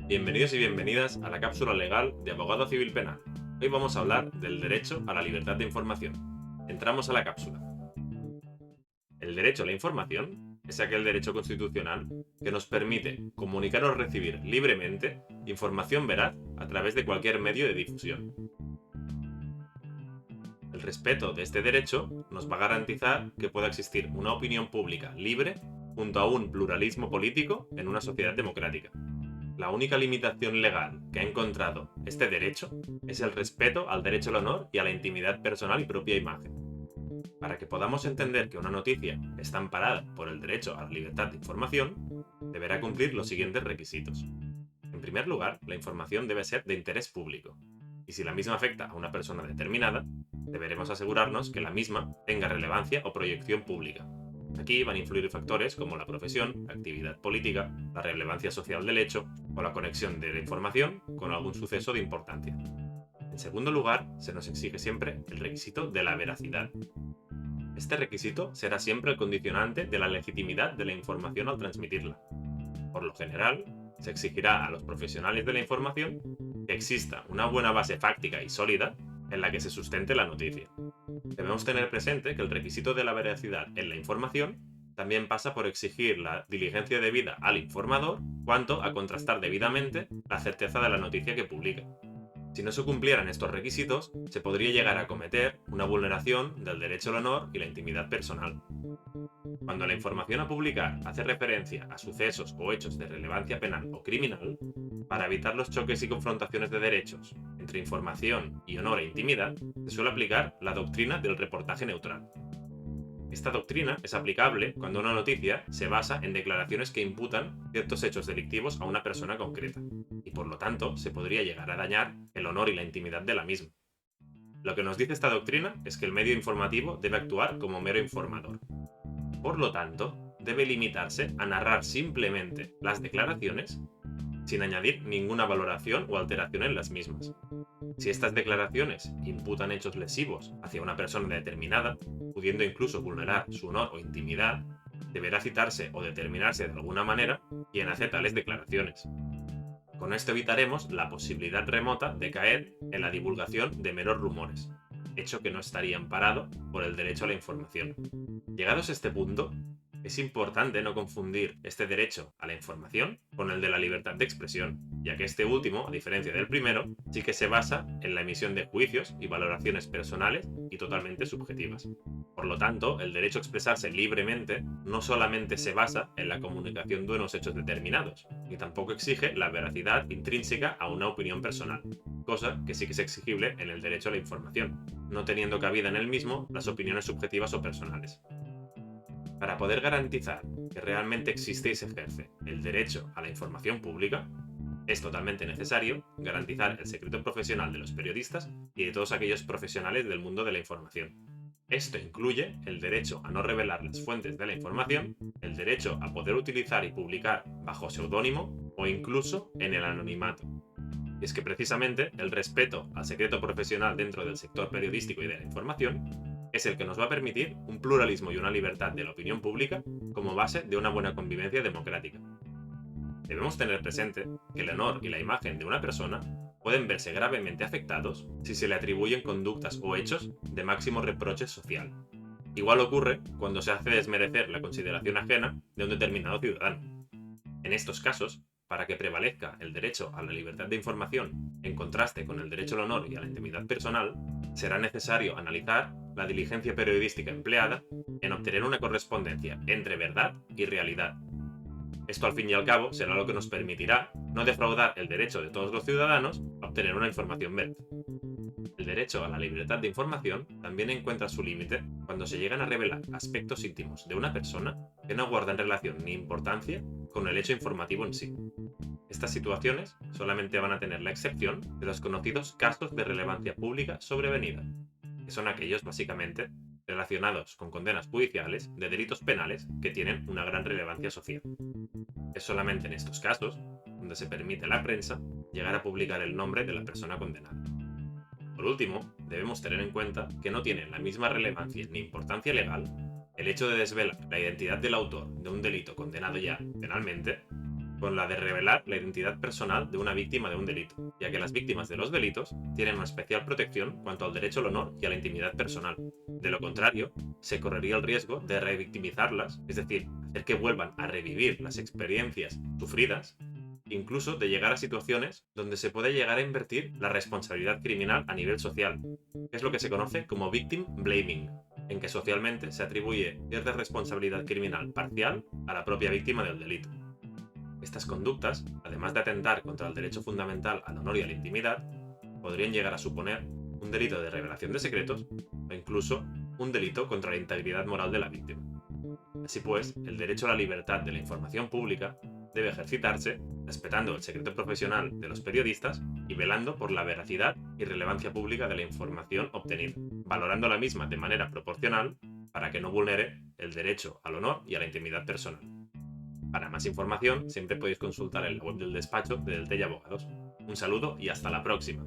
Bienvenidos y bienvenidas a la cápsula legal de Abogado Civil Penal. Hoy vamos a hablar del derecho a la libertad de información. Entramos a la cápsula. El derecho a la información es aquel derecho constitucional que nos permite comunicar o recibir libremente información veraz a través de cualquier medio de difusión. El respeto de este derecho nos va a garantizar que pueda existir una opinión pública libre junto a un pluralismo político en una sociedad democrática. La única limitación legal que ha encontrado este derecho es el respeto al derecho al honor y a la intimidad personal y propia imagen. Para que podamos entender que una noticia está amparada por el derecho a la libertad de información, deberá cumplir los siguientes requisitos. En primer lugar, la información debe ser de interés público, y si la misma afecta a una persona determinada, deberemos asegurarnos que la misma tenga relevancia o proyección pública. Aquí van a influir factores como la profesión, la actividad política, la relevancia social del hecho o la conexión de la información con algún suceso de importancia. En segundo lugar, se nos exige siempre el requisito de la veracidad. Este requisito será siempre el condicionante de la legitimidad de la información al transmitirla. Por lo general, se exigirá a los profesionales de la información que exista una buena base fáctica y sólida en la que se sustente la noticia. Debemos tener presente que el requisito de la veracidad en la información también pasa por exigir la diligencia debida al informador cuanto a contrastar debidamente la certeza de la noticia que publica. Si no se cumplieran estos requisitos, se podría llegar a cometer una vulneración del derecho al honor y la intimidad personal. Cuando la información a publicar hace referencia a sucesos o hechos de relevancia penal o criminal, para evitar los choques y confrontaciones de derechos entre información y honor e intimidad, se suele aplicar la doctrina del reportaje neutral. Esta doctrina es aplicable cuando una noticia se basa en declaraciones que imputan ciertos hechos delictivos a una persona concreta, y por lo tanto se podría llegar a dañar el honor y la intimidad de la misma. Lo que nos dice esta doctrina es que el medio informativo debe actuar como mero informador. Por lo tanto, debe limitarse a narrar simplemente las declaraciones sin añadir ninguna valoración o alteración en las mismas. Si estas declaraciones imputan hechos lesivos hacia una persona determinada, pudiendo incluso vulnerar su honor o intimidad, deberá citarse o determinarse de alguna manera quién hace tales declaraciones. Con esto evitaremos la posibilidad remota de caer en la divulgación de meros rumores, hecho que no estaría amparado por el derecho a la información. Llegados a este punto, es importante no confundir este derecho a la información con el de la libertad de expresión, ya que este último, a diferencia del primero, sí que se basa en la emisión de juicios y valoraciones personales y totalmente subjetivas. Por lo tanto, el derecho a expresarse libremente no solamente se basa en la comunicación de unos hechos determinados, ni tampoco exige la veracidad intrínseca a una opinión personal, cosa que sí que es exigible en el derecho a la información, no teniendo cabida en el mismo las opiniones subjetivas o personales. Para poder garantizar que realmente existe y se ejerce el derecho a la información pública, es totalmente necesario garantizar el secreto profesional de los periodistas y de todos aquellos profesionales del mundo de la información. Esto incluye el derecho a no revelar las fuentes de la información, el derecho a poder utilizar y publicar bajo seudónimo o incluso en el anonimato. Y es que precisamente el respeto al secreto profesional dentro del sector periodístico y de la información es el que nos va a permitir un pluralismo y una libertad de la opinión pública como base de una buena convivencia democrática. Debemos tener presente que el honor y la imagen de una persona pueden verse gravemente afectados si se le atribuyen conductas o hechos de máximo reproche social. Igual ocurre cuando se hace desmerecer la consideración ajena de un determinado ciudadano. En estos casos, para que prevalezca el derecho a la libertad de información en contraste con el derecho al honor y a la intimidad personal, será necesario analizar la diligencia periodística empleada en obtener una correspondencia entre verdad y realidad. Esto al fin y al cabo será lo que nos permitirá no defraudar el derecho de todos los ciudadanos a obtener una información veraz. El derecho a la libertad de información también encuentra su límite cuando se llegan a revelar aspectos íntimos de una persona que no guardan relación ni importancia con el hecho informativo en sí. Estas situaciones solamente van a tener la excepción de los conocidos casos de relevancia pública sobrevenida, que son aquellos básicamente relacionados con condenas judiciales de delitos penales que tienen una gran relevancia social. Es solamente en estos casos donde se permite a la prensa llegar a publicar el nombre de la persona condenada. Por último, debemos tener en cuenta que no tiene la misma relevancia ni importancia legal el hecho de desvelar la identidad del autor de un delito condenado ya penalmente con la de revelar la identidad personal de una víctima de un delito, ya que las víctimas de los delitos tienen una especial protección cuanto al derecho al honor y a la intimidad personal. De lo contrario, se correría el riesgo de revictimizarlas, es decir, hacer que vuelvan a revivir las experiencias sufridas, incluso de llegar a situaciones donde se puede llegar a invertir la responsabilidad criminal a nivel social, que es lo que se conoce como victim blaming, en que socialmente se atribuye cierta responsabilidad criminal parcial a la propia víctima del delito. Estas conductas, además de atentar contra el derecho fundamental al honor y a la intimidad, podrían llegar a suponer un delito de revelación de secretos o incluso un delito contra la integridad moral de la víctima. Así pues, el derecho a la libertad de la información pública debe ejercitarse respetando el secreto profesional de los periodistas y velando por la veracidad y relevancia pública de la información obtenida, valorando la misma de manera proporcional para que no vulnere el derecho al honor y a la intimidad personal. Para más información, siempre podéis consultar en la web del despacho de Deltey Abogados. Un saludo y hasta la próxima.